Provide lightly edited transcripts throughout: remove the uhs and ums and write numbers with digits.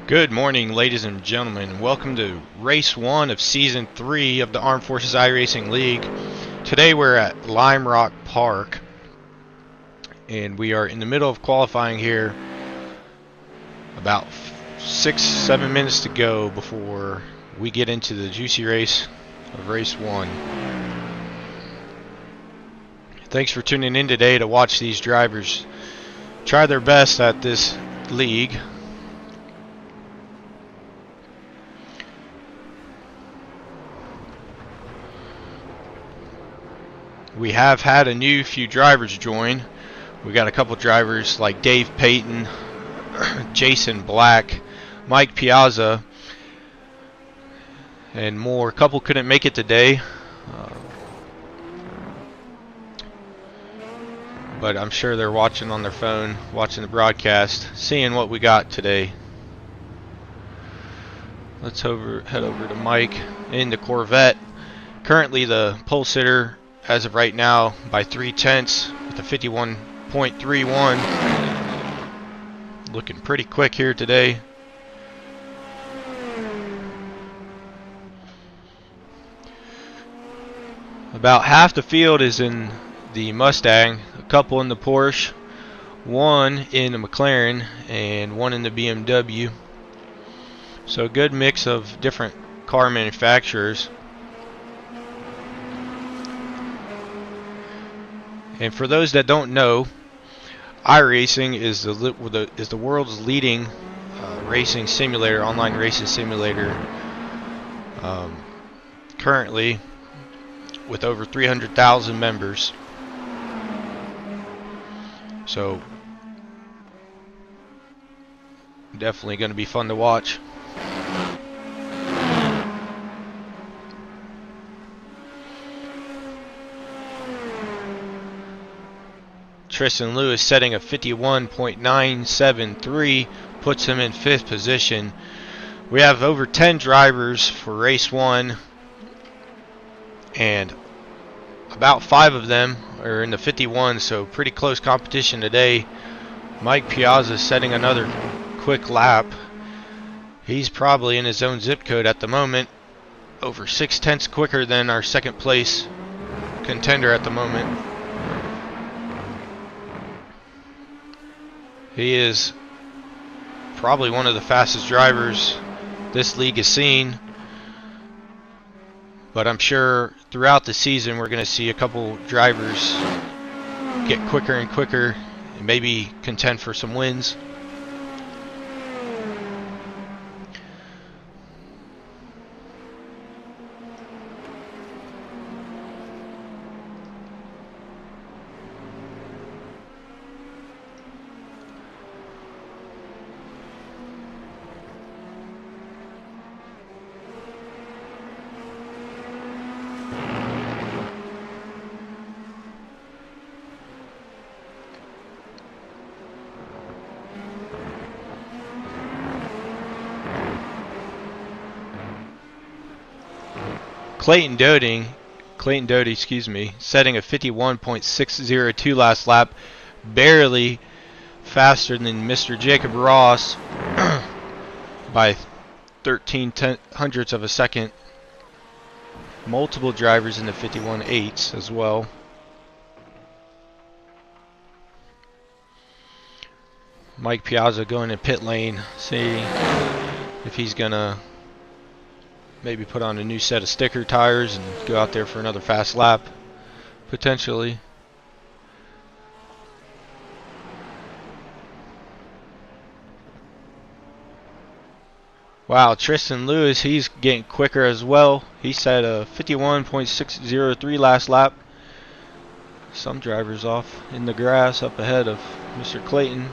Good morning, ladies and gentlemen. Welcome to Race 1 of Season 3 of the Armed Forces iRacing League. Today we're at Lime Rock Park, and we are in the middle of qualifying here. About 6-7 minutes to go before we get into the juicy race of Race 1. Thanks for tuning in today to watch these drivers try their best at this league. We have had a few drivers join. We got a couple drivers like Dave Payton, Jason Black, Mike Piazza, and more. A couple couldn't make it today, but I'm sure they're watching on their phone, watching the broadcast, seeing what we got today. Let's head over to Mike in the Corvette. Currently the pole sitter as of right now by 3/10 with a 51.31. Looking pretty quick here today. About half the field is in the Mustang, a couple in the Porsche, one in the McLaren, and one in the BMW. So a good mix of different car manufacturers. And for those that don't know, iRacing is the world's leading racing simulator, online racing simulator. Currently, with over 300,000 members. So, definitely going to be fun to watch. Tristan Lewis setting a 51.973 puts him in 5th position. We have over 10 drivers for race 1, and about 5 of them are in the 51, so pretty close competition today. Mike Piazza setting another quick lap. He's probably in his own zip code at the moment, over 6/10 quicker than our second place contender at the moment. He is probably one of the fastest drivers this league has seen, but I'm sure throughout the season we're going to see a couple drivers get quicker and quicker and maybe contend for some wins. Clayton Doty, setting a 51.602 last lap, barely faster than Mr. Jacob Ross by 13/100ths of a second. Multiple drivers in the 51.8s as well. Mike Piazza going in pit lane, see if he's gonna maybe put on a new set of sticker tires and go out there for another fast lap, potentially. Wow, Tristan Lewis, he's getting quicker as well. He set a 51.603 last lap. Some drivers off in the grass up ahead of Mr. Clayton.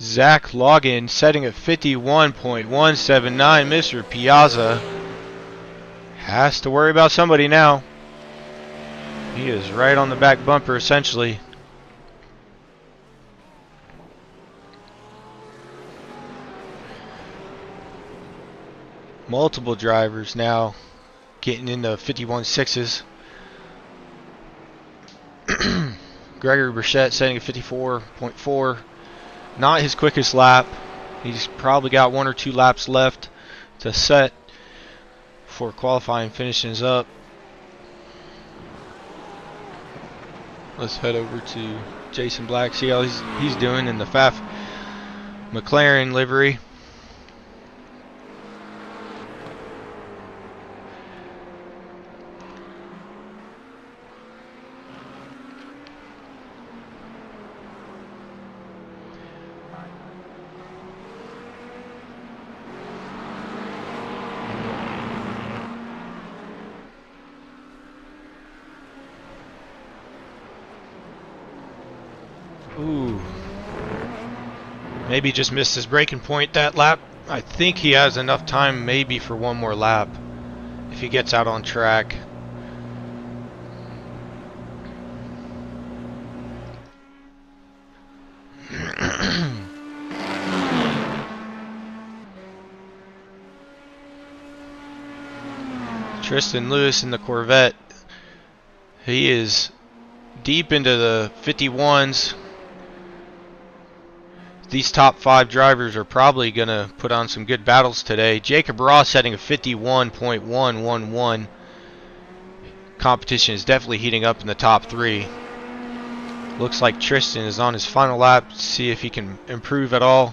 Zach Logan setting at 51.179. Mr. Piazza has to worry about somebody now. He is right on the back bumper, essentially. Multiple drivers now getting into 51.6s. Gregory Burchett setting a 54.4. Not his quickest lap. He's probably got 1 or 2 laps left to set before qualifying finishes up. Let's head over to Jason Black, see how he's doing in the FAF McLaren livery. Ooh. Maybe just missed his braking point that lap. I think he has enough time maybe for 1 more lap if he gets out on track. Tristan Lewis in the Corvette. He is deep into the 51s. These top 5 drivers are probably going to put on some good battles today. Jacob Ross setting a 51.111. Competition is definitely heating up in the top 3. Looks like Tristan is on his final lap to see if he can improve at all.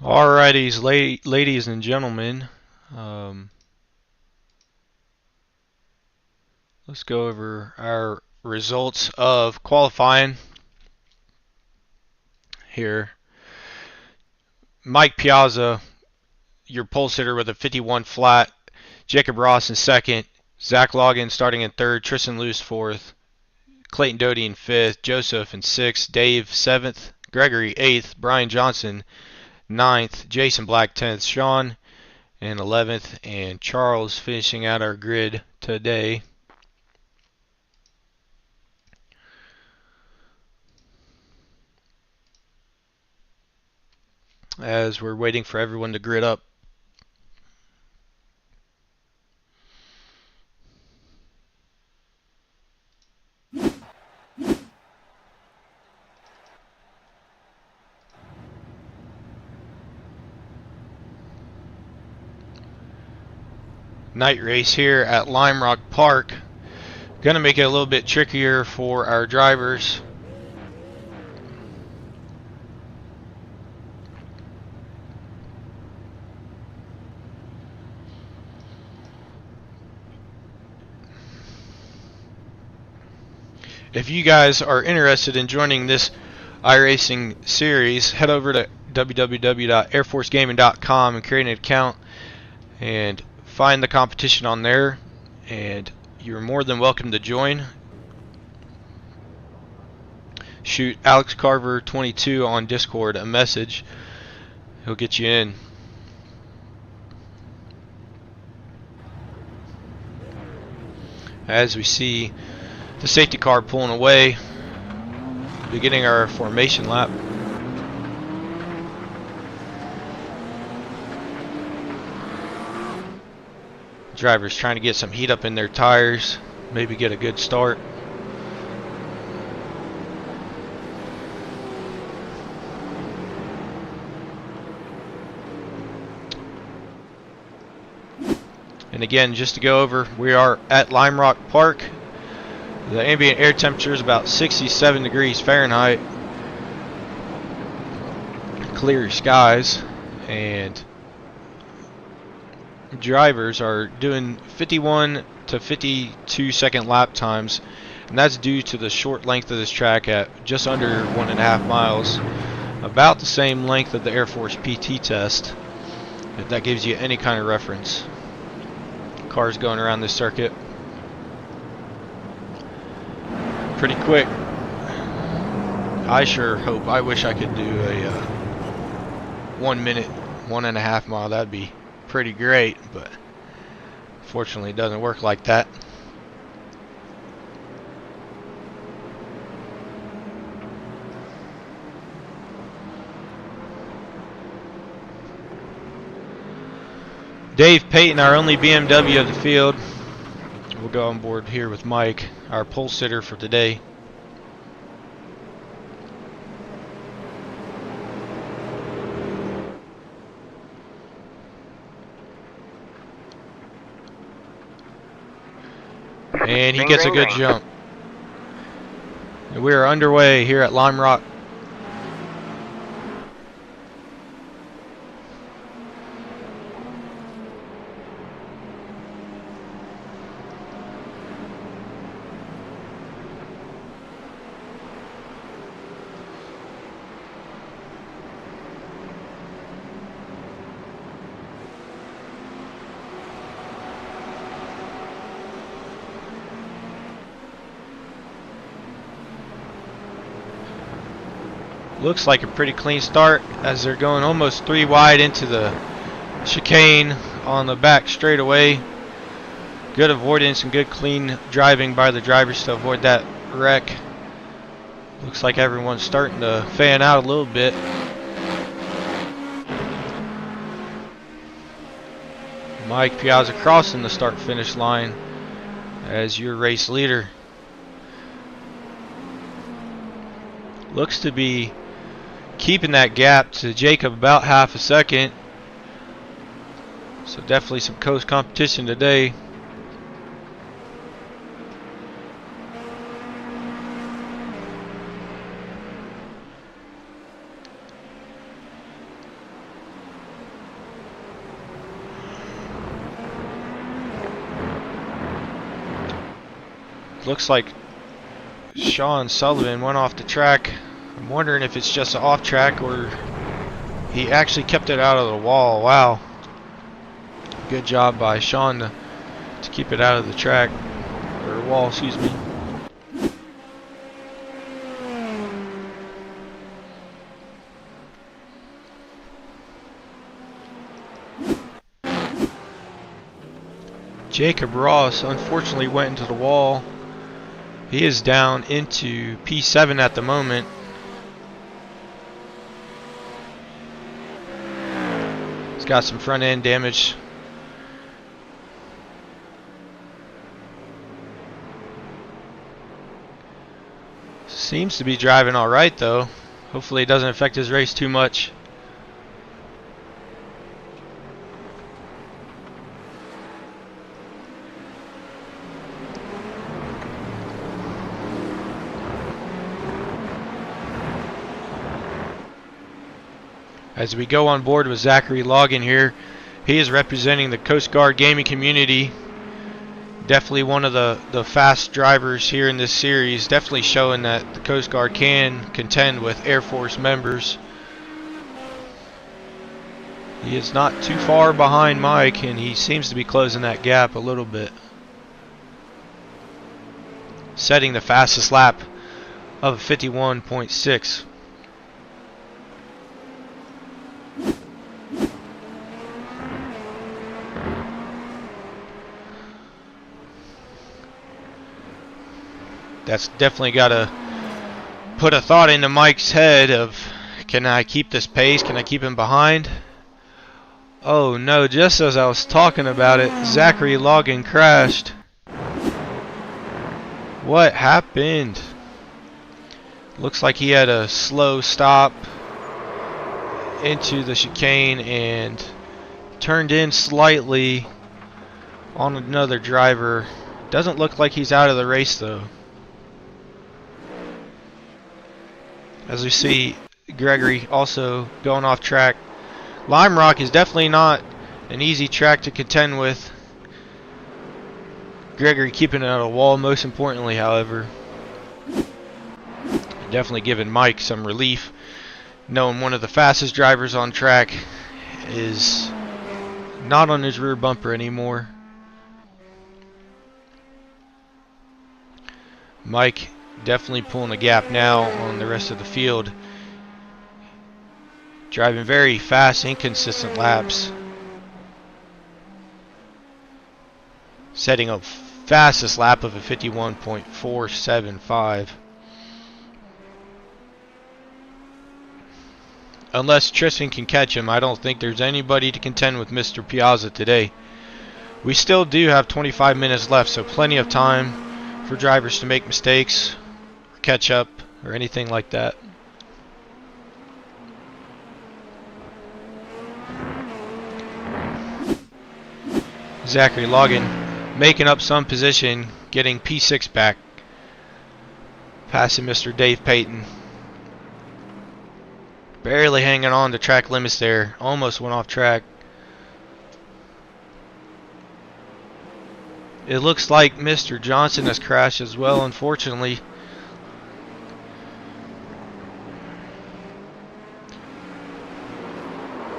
Alrighties, ladies and gentlemen, let's go over our results of qualifying here. Mike Piazza, your pole sitter with a 51 flat. Jacob Ross in second. Zach Logan starting in third. Tristan Lewis fourth. Clayton Doty in fifth. Joseph in sixth. Dave seventh. Gregory eighth. Brian Johnson 9th, Jason Black 10th, Sean in 11th, and Charles finishing out our grid today. As we're waiting for everyone to grid up. Night race here at Lime Rock Park. Gonna make it a little bit trickier for our drivers. If you guys are interested in joining this iRacing series, head over to www.airforcegaming.com and create an account and find the competition on there, and you're more than welcome to join. Shoot Alex Carver 22 on Discord a message. He'll get you in. As we see the safety car pulling away, beginning our formation lap. Drivers trying to get some heat up in their tires, maybe get a good start. And again, just to go over, we are at Lime Rock Park. The ambient air temperature is about 67 degrees Fahrenheit. Clear skies, and drivers are doing 51 to 52 second lap times, and that's due to the short length of this track at just under 1.5 miles, about the same length of the Air Force PT test, if that gives you any kind of reference. Cars going around this circuit pretty quick. I wish I could do a 1 minute, 1.5 mile. That'd be pretty great, but fortunately it doesn't work like that. Dave Payton, our only BMW of the field. We'll go on board here with Mike, our pole sitter for today. And he gets a good jump. We are underway here at Lime Rock. Looks like a pretty clean start as they're going almost 3 wide into the chicane on the back straightaway. Good avoidance and good clean driving by the drivers to avoid that wreck. Looks like everyone's starting to fan out a little bit. Mike Piazza crossing the start-finish line as your race leader. Looks to be keeping that gap to Jacob about half a second. So definitely some close competition today. Looks like Sean Sullivan went off the track. I'm wondering if it's just an off track or he actually kept it out of the wall. Wow. Good job by Sean to keep it out of the track, or wall, excuse me. Jacob Ross unfortunately went into the wall. He is down into P7 at the moment. He's got some front end damage. Seems to be driving all right though. Hopefully it doesn't affect his race too much. As we go on board with Zachary Logan here, he is representing the Coast Guard gaming community. Definitely one of the fast drivers here in this series. Definitely showing that the Coast Guard can contend with Air Force members. He is not too far behind Mike, and he seems to be closing that gap a little bit. Setting the fastest lap of 51.6. That's definitely got to put a thought into Mike's head of, can I keep this pace? Can I keep him behind? Oh no, just as I was talking about it, Zachary Logan crashed. What happened? Looks like he had a slow stop into the chicane and turned in slightly on another driver. Doesn't look like he's out of the race though. As we see Gregory also going off track. Lime Rock is definitely not an easy track to contend with. Gregory keeping it at a wall, most importantly, however. Definitely giving Mike some relief, knowing one of the fastest drivers on track is not on his rear bumper anymore. Mike definitely pulling a gap now on the rest of the field. Driving very fast, inconsistent laps. Setting a fastest lap of a 51.475. Unless Tristan can catch him, I don't think there's anybody to contend with Mr. Piazza today. We still do have 25 minutes left, so plenty of time for drivers to make mistakes, or catch up, or anything like that. Zachary Logan making up some position, getting P6 back, passing Mr. Dave Payton. Barely hanging on to track limits there, almost went off track. It looks like Mr. Johnson has crashed as well, unfortunately.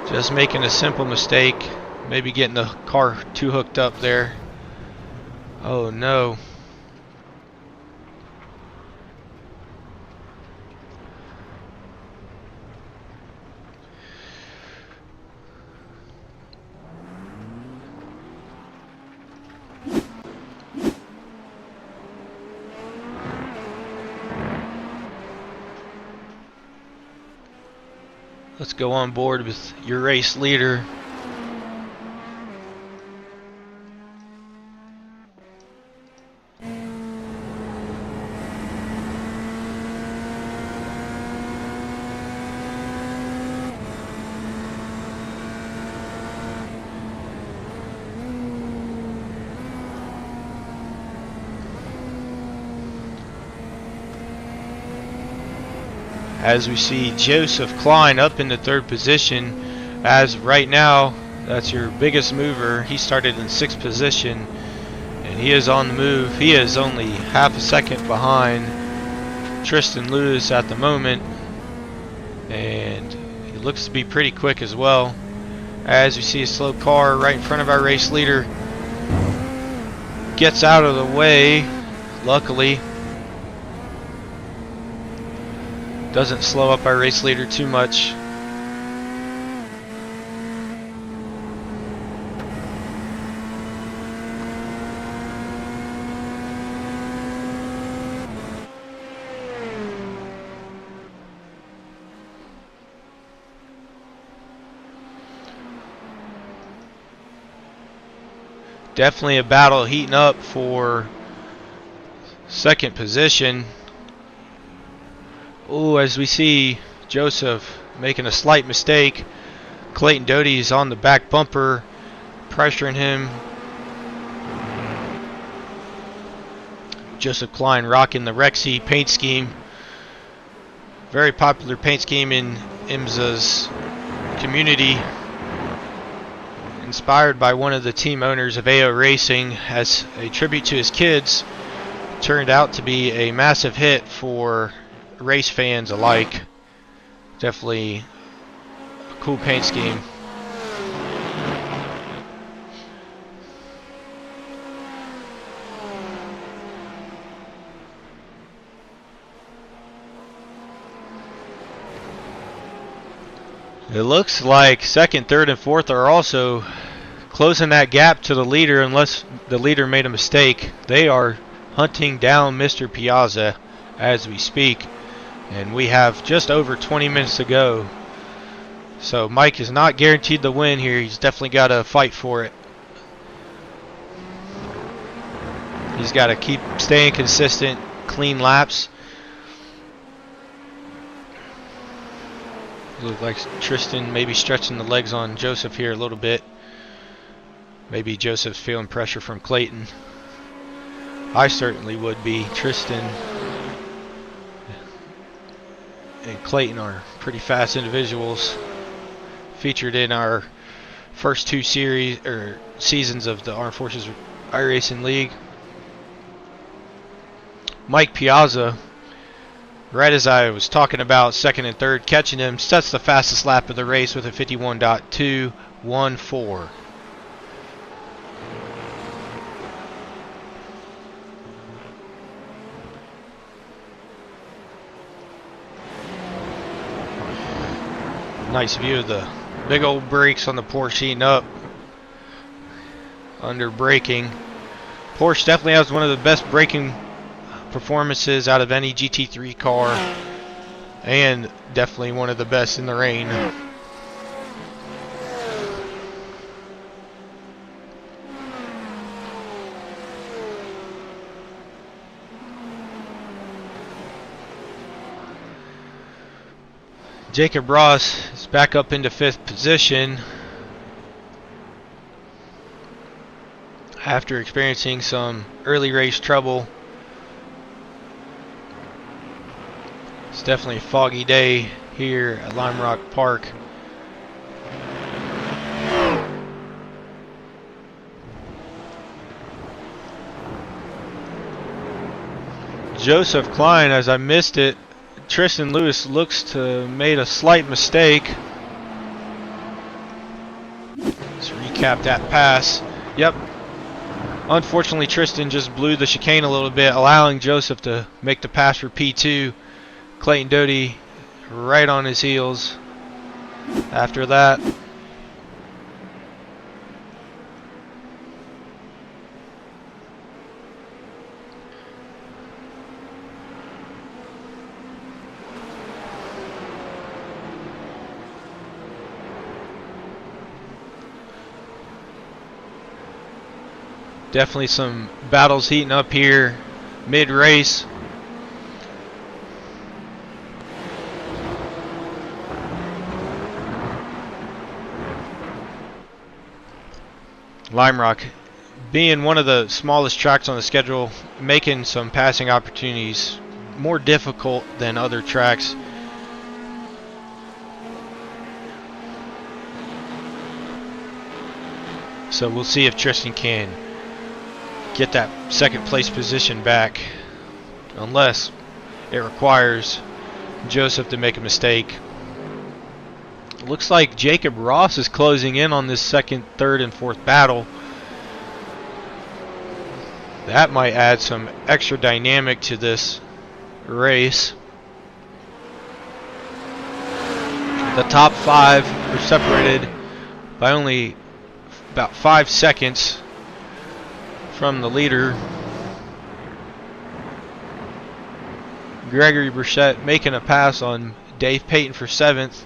Just making a simple mistake. Maybe getting the car too hooked up there. Oh no. Let's go on board with your race leader. As we see Joseph Klein up in the third position, as right now that's your biggest mover. He started in sixth position and he is on the move. He is only half a second behind Tristan Lewis at the moment, and he looks to be pretty quick as well. As we see a slow car right in front of our race leader, gets out of the way, luckily. Doesn't slow up our race leader too much. Definitely a battle heating up for second position. Oh, as we see Joseph making a slight mistake. Clayton Doty's on the back bumper, pressuring him. Joseph Klein rocking the Rexy paint scheme. Very popular paint scheme in IMSA's community. Inspired by one of the team owners of AO Racing as a tribute to his kids. Turned out to be a massive hit for race fans alike. Definitely a cool paint scheme. It looks like second, third, and fourth are also closing that gap to the leader, unless the leader made a mistake. They are hunting down Mr. Piazza as we speak. And we have just over 20 minutes to go. So Mike is not guaranteed the win here. He's definitely got to fight for it. He's got to keep staying consistent, clean laps. Look like Tristan maybe stretching the legs on Joseph here a little bit. Maybe Joseph's feeling pressure from Clayton. I certainly would be. Tristan and Clayton are pretty fast individuals. Featured in our first two seasons of the Armed Forces iRacing League. Mike Piazza, right as I was talking about second and third, catching him, sets the fastest lap of the race with a 51.214. Nice view of the big old brakes on the Porsche heating up under braking. Porsche definitely has one of the best braking performances out of any GT3 car, and definitely one of the best in the rain. Jacob Ross is back up into 5th position after experiencing some early race trouble. It's definitely a foggy day here at Lime Rock Park. Joseph Klein, as I missed it, Tristan Lewis looks to have made a slight mistake. Let's recap that pass. Yep. Unfortunately, Tristan just blew the chicane a little bit, allowing Joseph to make the pass for P2. Clayton Doty right on his heels after that. Definitely some battles heating up here mid-race. Lime Rock being one of the smallest tracks on the schedule, making some passing opportunities more difficult than other tracks. So we'll see if Tristan can get that second place position back, unless it requires Joseph to make a mistake. Looks like Jacob Ross is closing in on this second, third, and fourth battle. That might add some extra dynamic to this race. The top 5 are separated by only about 5 seconds from the leader. Gregory Burchett making a pass on Dave Payton for 7th.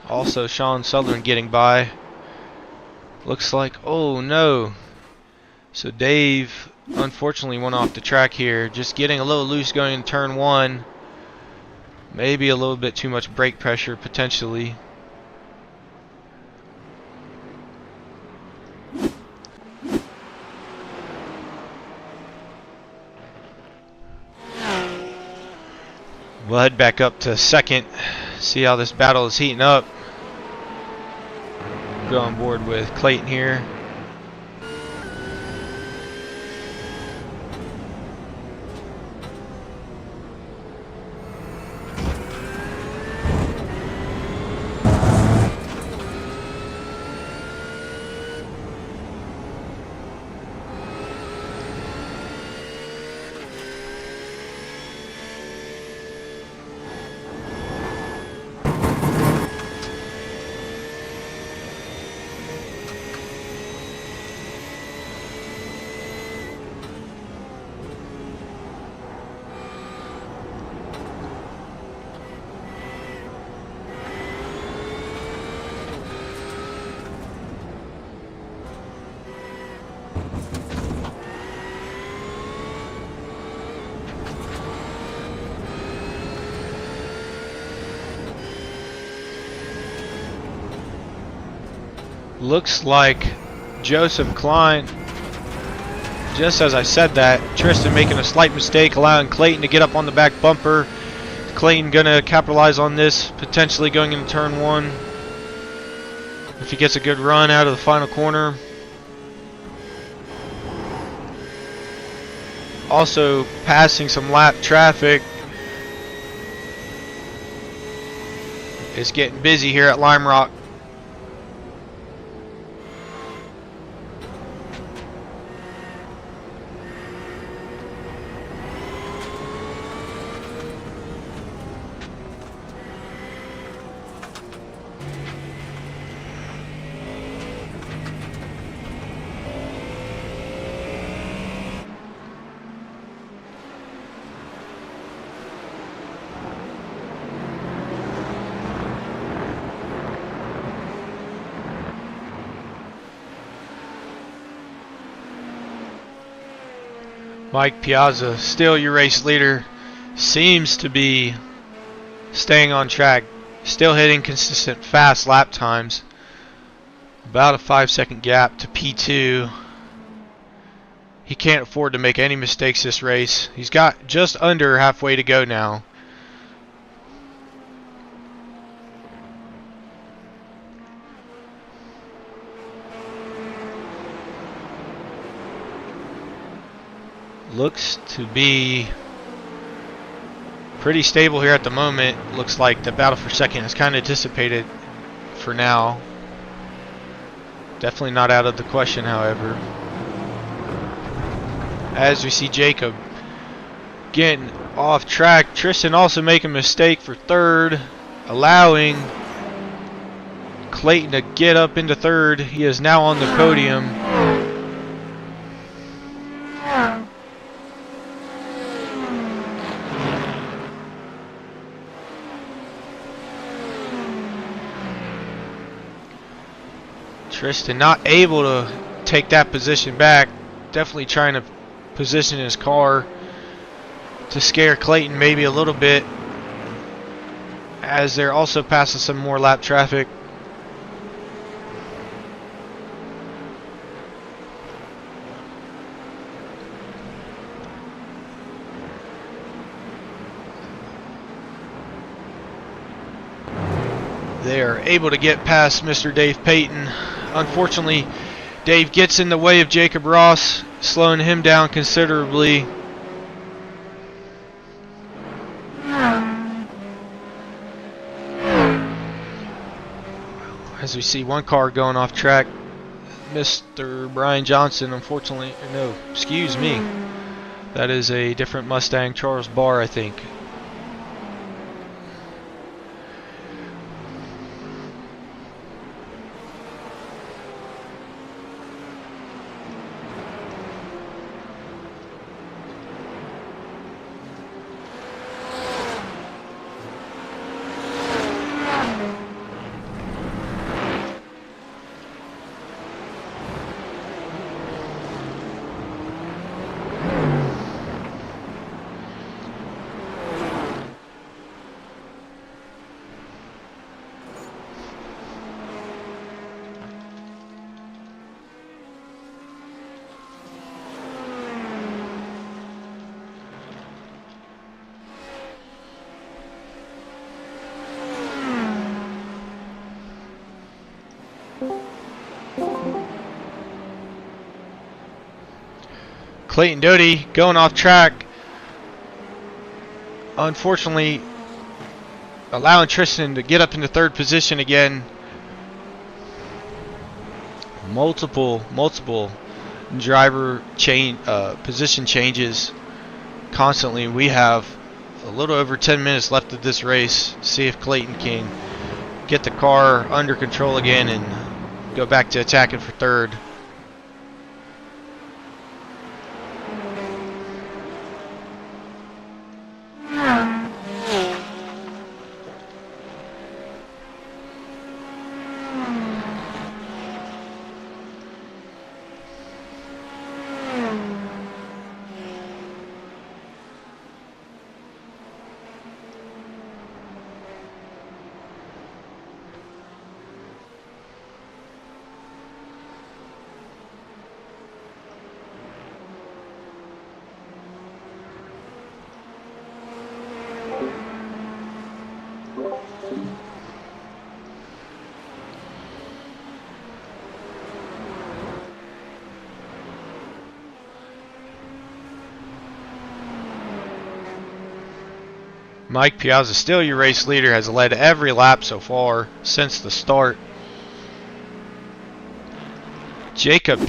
Also Sean Sutherland getting by. Looks like, oh no. So Dave unfortunately went off the track here. Just getting a little loose going in turn 1. Maybe a little bit too much brake pressure potentially. We'll head back up to 2nd, see how this battle is heating up. Go on board with Clayton here. Looks like Joseph Klein, just as I said that, Tristan making a slight mistake, allowing Clayton to get up on the back bumper. Clayton gonna capitalize on this, potentially going into turn 1 if he gets a good run out of the final corner. Also passing some lap traffic. It's getting busy here at Lime Rock. Mike Piazza, still your race leader, seems to be staying on track, still hitting consistent fast lap times. About a 5-second gap to P2. He can't afford to make any mistakes this race. He's got just under halfway to go now. Looks to be pretty stable here at the moment. Looks like the battle for second has kind of dissipated for now. Definitely not out of the question, however. As we see Jacob getting off track. Tristan also making a mistake for third, allowing Clayton to get up into third. He is now on the podium. Tristan not able to take that position back. Definitely trying to position his car to scare Clayton maybe a little bit, as they're also passing some more lap traffic. They are able to get past Mr. Dave Payton. Unfortunately, Dave gets in the way of Jacob Ross, slowing him down considerably. As we see one car going off track, Mr. Brian Johnson, unfortunately, no, excuse me. That is a different Mustang, Charles Barr, I think. Clayton Doty going off track, unfortunately allowing Tristan to get up into third position again. Multiple driver position changes constantly. We have a little over 10 minutes left of this race. See if Clayton can get the car under control again and go back to attacking for third. Mike Piazza, still your race leader, has led every lap so far since the start. Jacob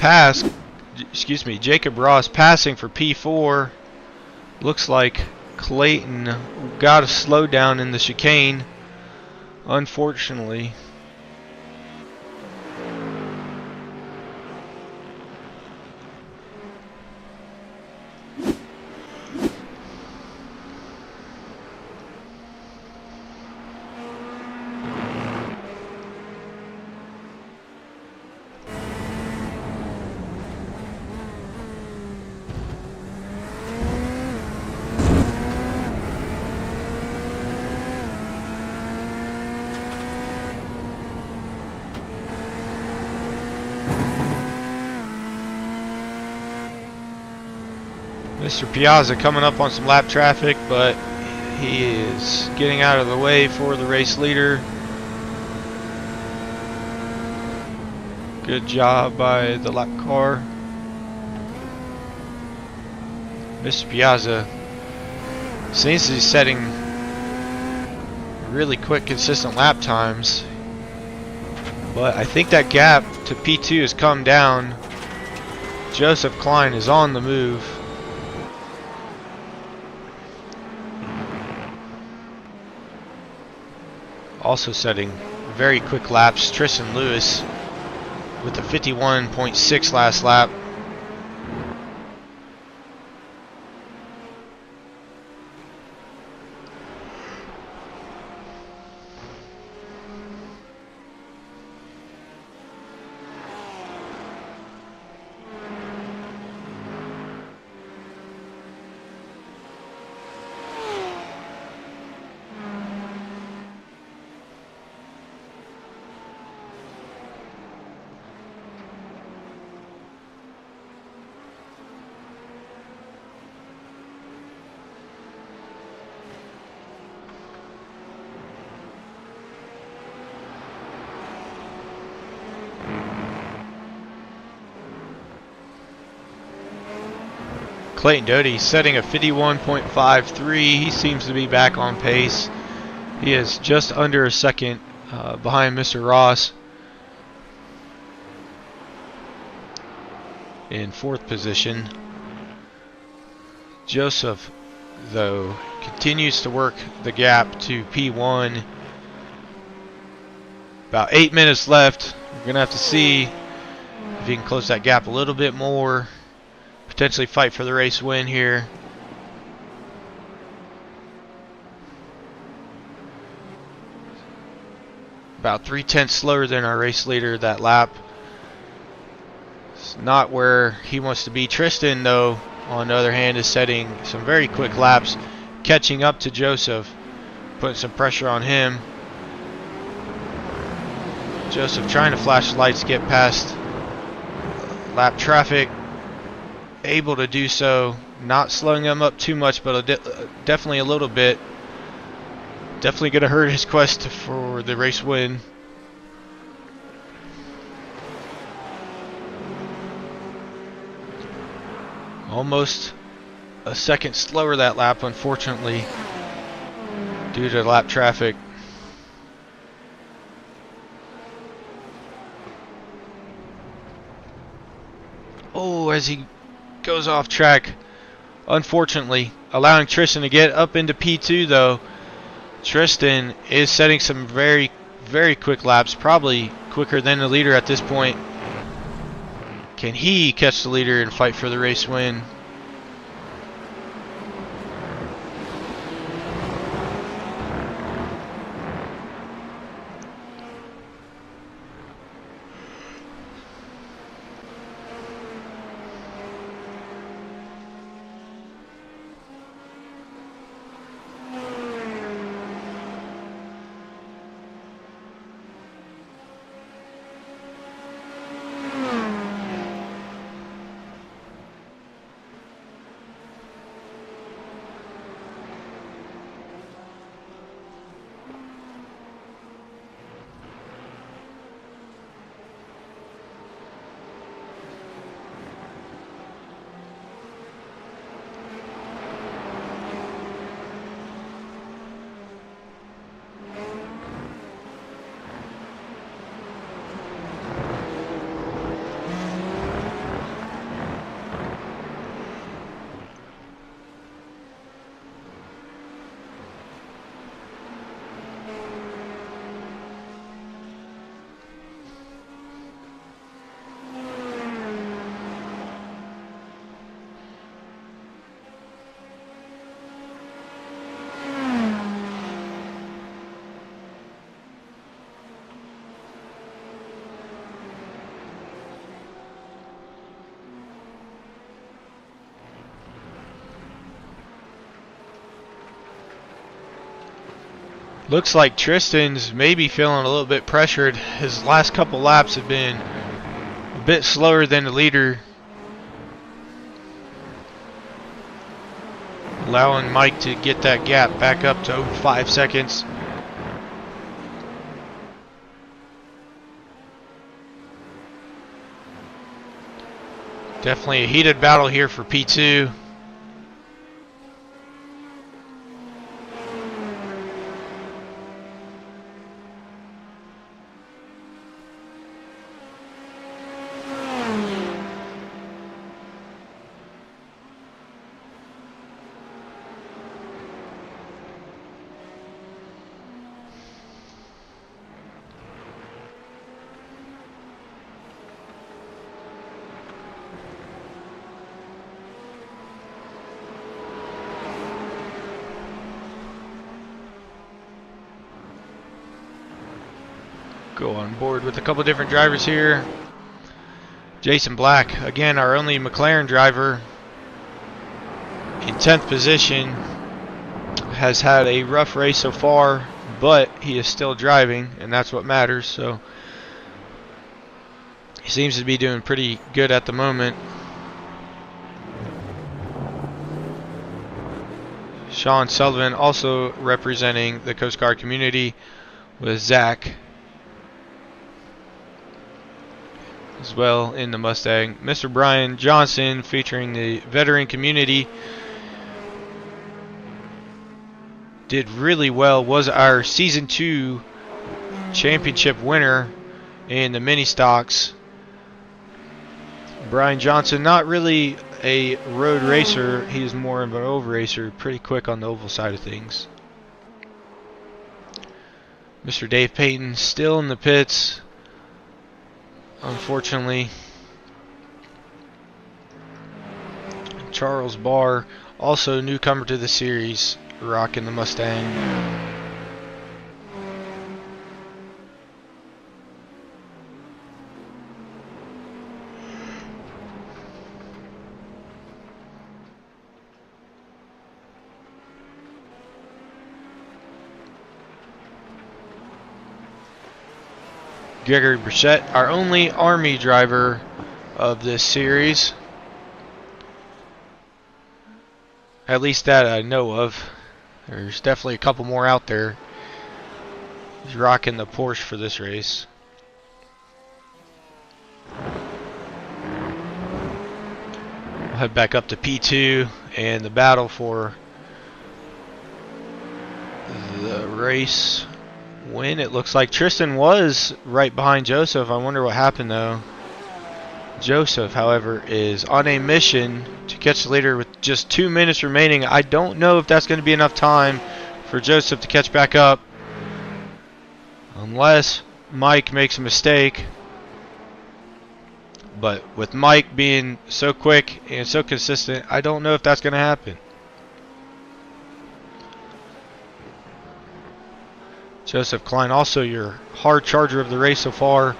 Ross passing for P4. Looks like Clayton got a slowdown in the chicane, unfortunately. Mr. Piazza coming up on some lap traffic, but he is getting out of the way for the race leader. Good job by the lap car. Mr. Piazza seems to be setting really quick, consistent lap times, but I think that gap to P2 has come down. Joseph Klein is on the move. Also setting very quick laps, Tristan Lewis with a 51.6 last lap. Clayton Doty setting a 51.53. He seems to be back on pace. He is just under a second behind Mr. Ross in fourth position. Joseph, though, continues to work the gap to P1. About 8 minutes left. We're going to have to see if he can close that gap a little bit more. Potentially fight for the race win here. About 3/10 slower than our race leader that lap. It's not where he wants to be. Tristan, though, on the other hand, is setting some very quick laps, catching up to Joseph, putting some pressure on him. Joseph trying to flash lights, get past lap traffic. Able to do so, not slowing him up too much, but definitely a little bit. Definitely going to hurt his quest for the race win. Almost a second slower that lap, unfortunately, due to lap traffic. Oh, as he goes off track, unfortunately, allowing Tristan to get up into P2, though. Tristan is setting some very, very quick laps, probably quicker than the leader at this point. Can he catch the leader and fight for the race win? Looks like Tristan's maybe feeling a little bit pressured. His last couple laps have been a bit slower than the leader, allowing Mike to get that gap back up to over 5 seconds. Definitely a heated battle here for P2. Go on board with a couple different drivers here. Jason Black, again our only McLaren driver, in 10th position, has had a rough race so far, but he is still driving, and that's what matters. So he seems to be doing pretty good at the moment. Sean Sullivan also representing the Coast Guard community with Zach as well in the Mustang. Mr. Brian Johnson, featuring the veteran community, did really well, was our Season 2 championship winner in the mini stocks. Brian Johnson, not really a road racer, he's more of an oval racer, pretty quick on the oval side of things. Mr. Dave Payton still in the pits, unfortunately. Charles Barr, also newcomer to the series, rocking the Mustang. Gregory Brissett, our only Army driver of this series. At least that I know of. There's definitely a couple more out there. He's rocking the Porsche for this race. We'll head back up to P2 and the battle for the race win. It looks like Tristan was right behind Joseph. I wonder what happened though. Joseph, however, is on a mission to catch the leader with just 2 minutes remaining. I don't know if that's going to be enough time for Joseph to catch back up, unless Mike makes a mistake. But with Mike being so quick and so consistent, I don't know if that's going to happen. Joseph Klein, also your hard charger of the race so far,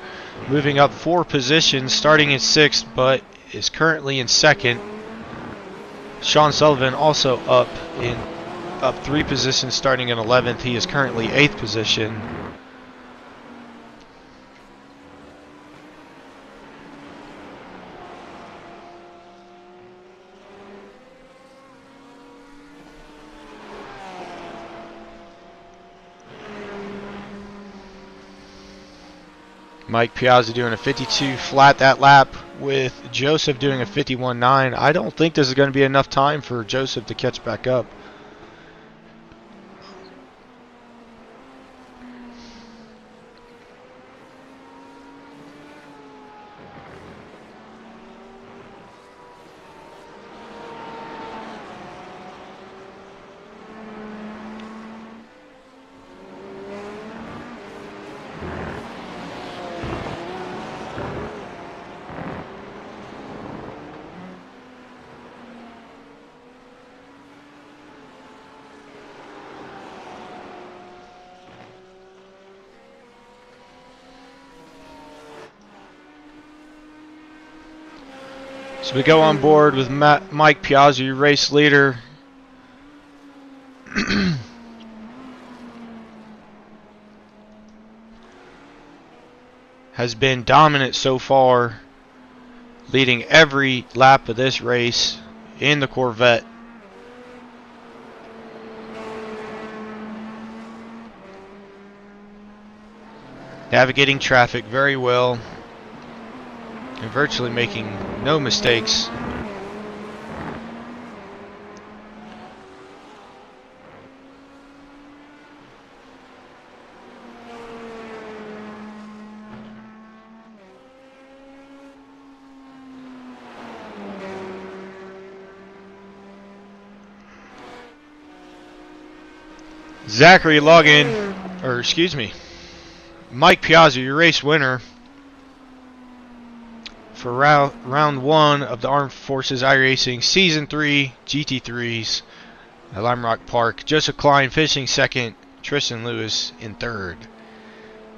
moving up 4 positions, starting in 6th, but is currently in 2nd. Sean Sullivan also up 3 positions, starting in 11th. He is currently 8th position. Mike Piazza doing a 52 flat that lap, with Joseph doing a 51.9. I don't think this is going to be enough time for Joseph to catch back up. So we go on board with Mike Piazza, your race leader. has been dominant so far, leading every lap of this race in the Corvette. Navigating traffic very well and virtually making no mistakes. Zachary Logan, or excuse me, Mike Piazza, your race winner for round 1 of the Armed Forces iRacing Season 3 GT3s at Lime Rock Park. Joseph Klein finishing second, Tristan Lewis in third,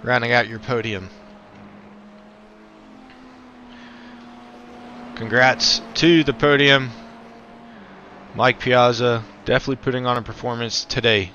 rounding out your podium. Congrats to the podium. Mike Piazza definitely putting on a performance today.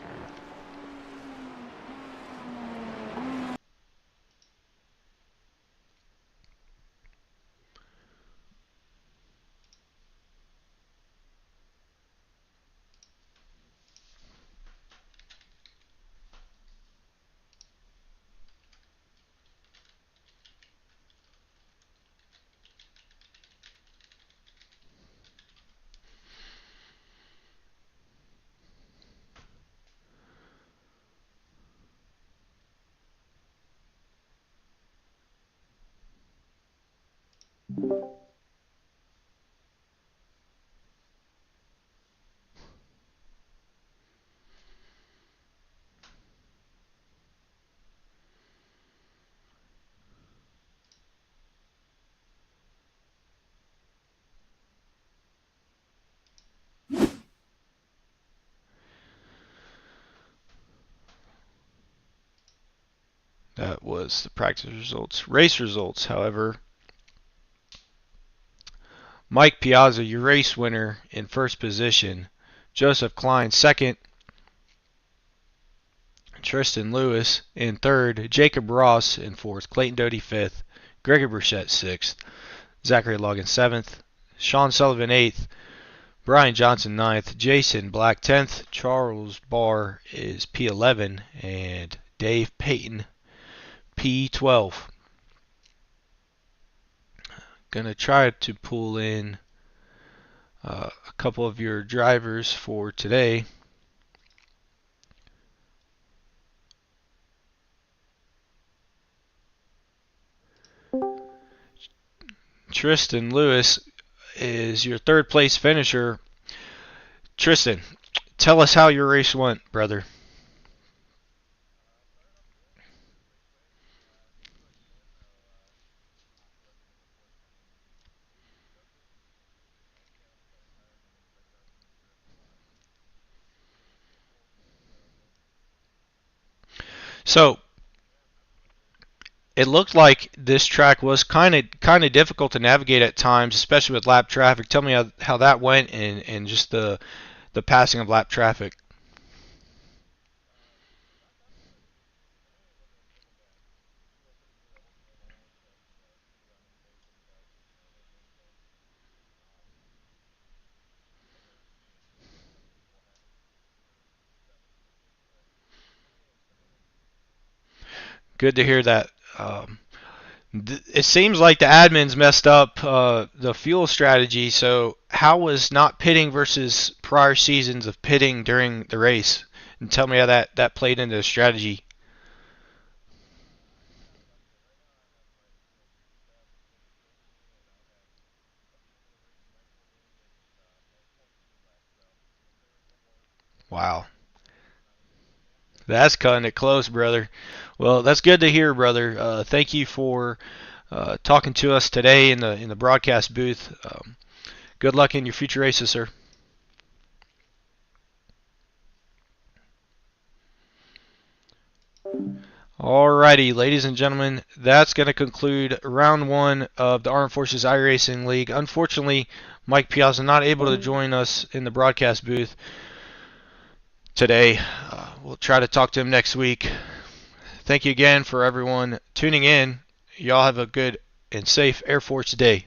That was the practice results. Race results, however, Mike Piazza, your race winner, in first position. Joseph Klein second. Tristan Lewis in third. Jacob Ross in fourth. Clayton Doty fifth. Gregory Burchett sixth. Zachary Logan seventh. Sean Sullivan eighth. Brian Johnson ninth. Jason Black 10th. Charles Barr is P11. And Dave Payton P12. Gonna try to pull in a couple of your drivers for today. Tristan Lewis is your third place finisher. Tristan, tell us how your race went, brother. So it looked like this track was kind of difficult to navigate at times, especially with lap traffic. Tell me how that went and just the passing of lap traffic. Good to hear that. It seems like the admins messed up the fuel strategy. So how was not pitting versus prior seasons of pitting during the race? And tell me how that played into the strategy. Wow. That's cutting it close, brother. Well, that's good to hear, brother. Thank you for talking to us today in the broadcast booth. Good luck in your future races, sir. Alrighty, ladies and gentlemen, that's going to conclude round 1 of the Armed Forces iRacing League. Unfortunately, Mike Piazza not able to join us in the broadcast booth today. We'll try to talk to him next week. Thank you again for everyone tuning in Y'all have a good and safe Air Force Day.